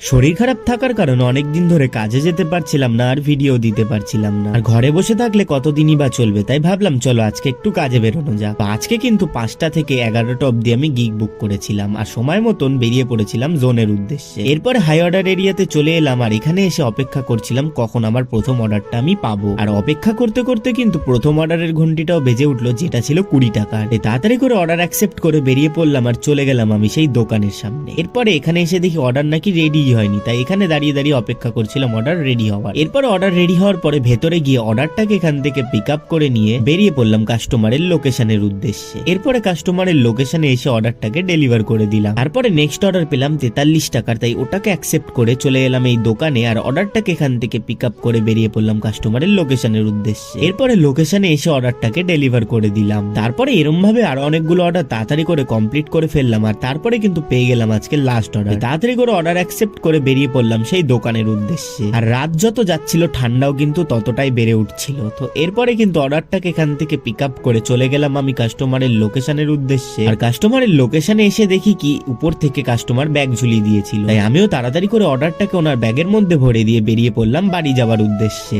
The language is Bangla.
শরীর খারাপ থাকার কারণে অনেকদিন ধরে কাজে যেতে পারছিলাম না আর ভিডিও দিতে পারছিলাম না। আর ঘরে বসে থাকলে কতদিনই বা চলবে, তাই ভাবলাম চলো আজকে একটু কাজে বেরোনো যাক। আজকে কিন্তু 5টা থেকে 11টা অব্দি আমি গিগ বুক করেছিলাম আর সময় মতন বেরিয়ে পড়েছিলাম জোনের উদ্দেশ্যে। এরপরে হাই অর্ডার এরিয়াতে চলে এলাম আর এখানে এসে অপেক্ষা করছিলাম কখন আমার প্রথম অর্ডারটা আমি পাবো। আর অপেক্ষা করতে করতে কিন্তু প্রথম অর্ডারের ঘন্টিটাও বেজে উঠলো, যেটা ছিল 20 টাকার। তাড়াতাড়ি করে অর্ডার অ্যাকসেপ্ট করে বেরিয়ে পড়লাম আর চলে গেলাম আমি সেই দোকানের সামনে। এরপরে এখানে এসে দেখি অর্ডার নাকি রেডি হয়নি, তাই এখানে দাঁড়িয়ে দাঁড়িয়ে অপেক্ষা করছিলাম অর্ডার রেডি হওয়ার। এরপর অর্ডার রেডি হওয়ার পরে ভেতরে গিয়ে অর্ডারটাকে এখান থেকে পিক আপ করে নিয়ে বেরিয়ে পড়লাম কাস্টমারের লোকেশনের উদ্দেশ্যে। এরপরে কাস্টমারের লোকেশনে এসে অর্ডারটাকে ডেলিভার করে দিলাম। তারপরে নেক্সট অর্ডার পেলাম 43 টাকার, তাই ওটাকে অ্যাকসেপ্ট করে চলে এলাম এই দোকানে আর অর্ডারটাকে এখান থেকে পিক আপ করে বেরিয়ে পড়লাম কাস্টমারের লোকেশনের উদ্দেশ্যে। এরপরে লোকেশনে এসে অর্ডারটাকে ডেলিভার করে দিলাম। তারপরে এরম ভাবে আরো অনেকগুলো অর্ডার তাড়াতাড়ি করে কমপ্লিট করে ফেললাম আর তারপরে কিন্তু পেয়ে গেলাম আজকে লাস্ট অর্ডার। তাড়াতাড়ি করে অর্ডার অ্যাকসেপ্ট করে বেরিয়ে পড়লাম সেই দোকানের উদ্দেশ্যে। আর রাত যত যাচ্ছিল ঠান্ডাও কিন্তু ততটাই বেড়ে উঠছিল। তো এরপরে কিন্তু অর্ডারটাকে এখান থেকে পিক আপ করে চলে গেলাম আমি কাস্টমারের লোকেশনের উদ্দেশ্যে। আর কাস্টমারের লোকেশনে এসে দেখি কি উপর থেকে কাস্টমার ব্যাগ ঝুলিয়ে দিয়েছিল, তাই আমিও তাড়াতাড়ি করে অর্ডারটাকে ওনার ব্যাগের মধ্যে ভরে দিয়ে বেরিয়ে পড়লাম বাড়ি যাওয়ার উদ্দেশ্যে।